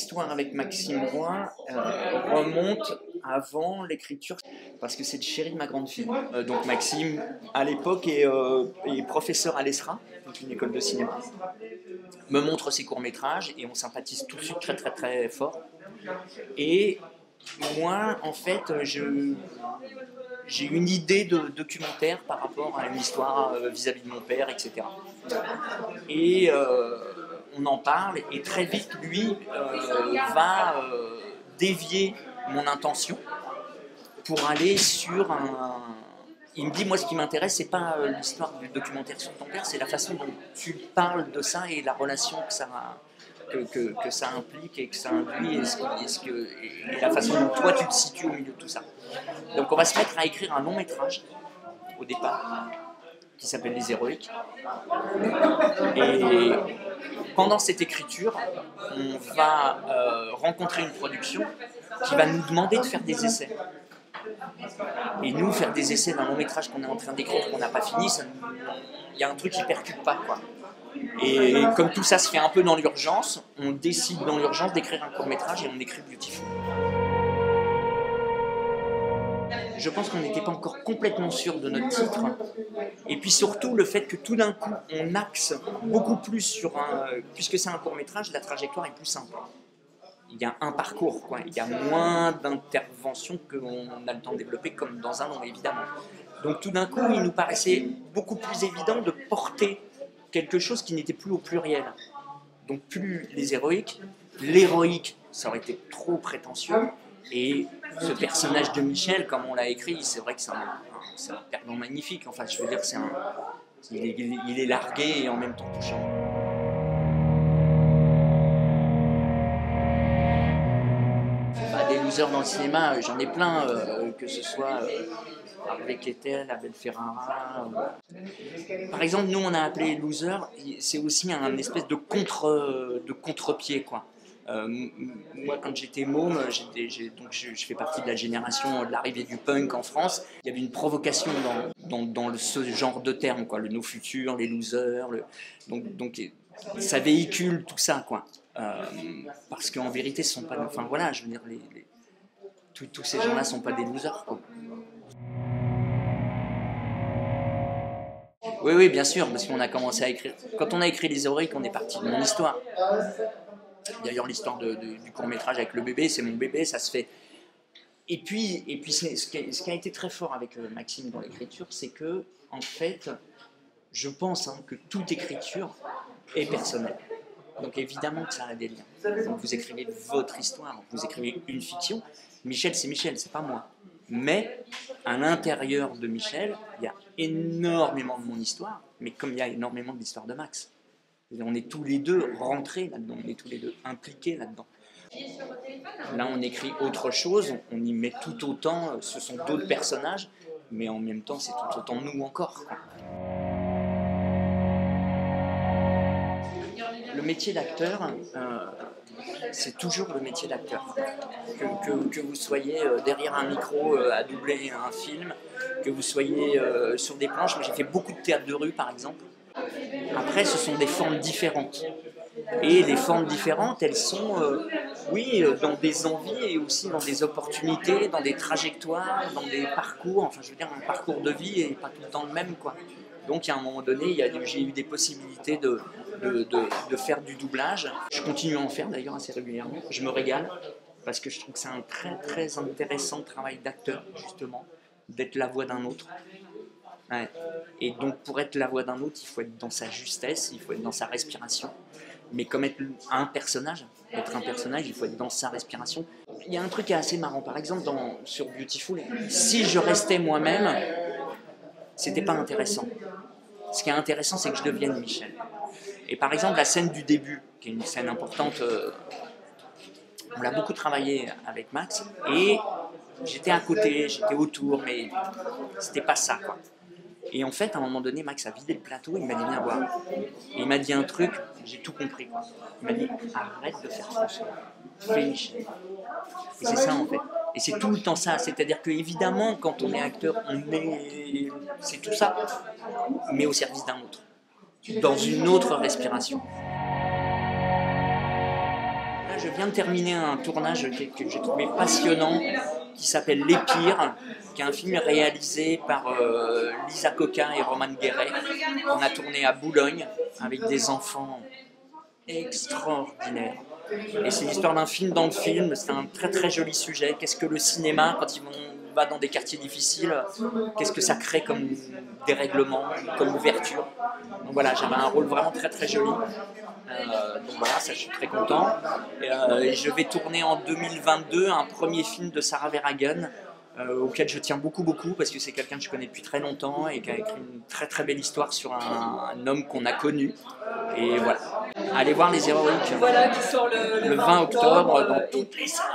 l'histoire avec Maxime Roy remonte avant l'écriture, parce que c'est le chéri de ma grande fille. Donc Maxime, à l'époque, est professeur à l'ESRA, donc une école de cinéma, me montre ses courts-métrages et on sympathise tout de suite très très très fort. Et moi, en fait, j'ai une idée de documentaire par rapport à une histoire vis-à-vis de mon père, etc. Et on en parle, et très vite, lui va dévier mon intention pour aller sur un... Il me dit, moi, ce qui m'intéresse, c'est pas l'histoire du documentaire sur ton père, c'est la façon dont tu parles de ça et la relation que ça que ça implique et que ça induit et la façon dont toi tu te situes au milieu de tout ça. Donc on va se mettre à écrire un long métrage au départ qui s'appelle Les Héroïques. Et pendant cette écriture, on va rencontrer une production qui va nous demander de faire des essais. Et nous, faire des essais d'un long métrage qu'on est en train d'écrire, qu'on n'a pas fini, il y a un truc qui ne percute pas, quoi. Et comme tout ça se fait un peu dans l'urgence, on décide dans l'urgence d'écrire un court métrage et on écrit Beautiful. Je pense qu'on n'était pas encore complètement sûr de notre titre. Et puis surtout le fait que tout d'un coup on axe beaucoup plus sur un... Puisque c'est un court métrage, la trajectoire est plus simple. Il y a un parcours, quoi. Il y a moins d'interventions qu'on a le temps de développer comme dans un long, évidemment. Donc tout d'un coup, il nous paraissait beaucoup plus évident de porter quelque chose qui n'était plus au pluriel. Donc plus les héroïques, l'héroïque, ça aurait été trop prétentieux. Et ce personnage de Michel, comme on l'a écrit, c'est vrai que c'est un perdant magnifique. Enfin, je veux dire, il est largué et en même temps touchant. Des losers dans le cinéma, j'en ai plein, que ce soit Harvey Keitel, Abel Ferrara. Par exemple, nous on a appelé loser, c'est aussi un espèce de contre-pied, quoi. Moi, quand j'étais môme, je fais partie de la génération de l'arrivée du punk en France. Il y avait une provocation dans ce genre de termes, quoi, le no futur, les losers. Donc ça véhicule tout ça, quoi. Parce qu'en vérité, ce sont pas. Enfin voilà, je veux dire, tous ces gens-là sont pas des losers, quoi. Oui, bien sûr, parce qu'on a commencé à écrire. Quand on a écrit Les Héroïques, on est parti de mon histoire. D'ailleurs, l'histoire du court-métrage avec le bébé, c'est mon bébé, ça se fait. Et puis ce qui a été très fort avec Maxime dans l'écriture, c'est que, en fait, je pense que toute écriture est personnelle. Donc évidemment que ça a des liens. Donc vous écrivez votre histoire, vous écrivez une fiction. Michel, c'est pas moi. Mais à l'intérieur de Michel, il y a énormément de mon histoire, mais comme il y a énormément de l'histoire de Max. On est tous les deux rentrés là-dedans, on est tous les deux impliqués là-dedans. Là, on écrit autre chose, on y met tout autant, ce sont d'autres personnages, mais en même temps, c'est tout autant nous encore, quoi. Le métier d'acteur, c'est toujours le métier d'acteur. Que vous soyez derrière un micro à doubler un film, que vous soyez sur des planches. Moi, j'ai fait beaucoup de théâtre de rue, par exemple. Après, ce sont des formes différentes. Et les formes différentes, elles sont, dans des envies et aussi dans des opportunités, dans des trajectoires, dans des parcours. Enfin, je veux dire, un parcours de vie n'est pas tout le temps le même, quoi. Donc, à un moment donné, j'ai eu des possibilités de faire du doublage. Je continue à en faire, d'ailleurs, assez régulièrement. Je me régale, parce que je trouve que c'est un très, très intéressant travail d'acteur, justement, d'être la voix d'un autre. Ouais. Et donc pour être la voix d'un autre, il faut être dans sa justesse, il faut être dans sa respiration. Mais comme être un personnage, il faut être dans sa respiration. Il y a un truc qui est assez marrant, par exemple sur Beautiful, si je restais moi-même, c'était pas intéressant. Ce qui est intéressant, c'est que je devienne Michel. Et par exemple, la scène du début, qui est une scène importante, on l'a beaucoup travaillé avec Max, et j'étais à côté, j'étais autour, mais c'était pas ça, quoi. Et en fait, à un moment donné, Max a vidé le plateau, il m'a dit viens voir. Et il m'a dit un truc, j'ai tout compris, quoi. Il m'a dit arrête de faire François, fais Michel. Et c'est ça en fait. Et c'est tout le temps ça. C'est-à-dire que évidemment, quand on est acteur, c'est tout ça, mais au service d'un autre, dans une autre respiration. Là, je viens de terminer un tournage que j'ai trouvé passionnant, qui s'appelle Les Pires, qui est un film réalisé par Lisa Coquin et Roman Guéret. On a tourné à Boulogne avec des enfants extraordinaires. Et c'est l'histoire d'un film dans le film, c'est un très très joli sujet. Qu'est-ce que le cinéma, quand on va dans des quartiers difficiles, qu'est-ce que ça crée comme dérèglement, comme ouverture. Donc voilà, j'avais un rôle vraiment très très joli. Donc voilà, ça je suis très content. Et je vais tourner en 2022 un premier film de Sarah Verhagen, auquel je tiens beaucoup parce que c'est quelqu'un que je connais depuis très longtemps et qui a écrit une très très belle histoire sur un homme qu'on a connu. Et voilà. Allez voir Les Héroïques. Voilà, qui sort le 20 octobre dans toutes les salles.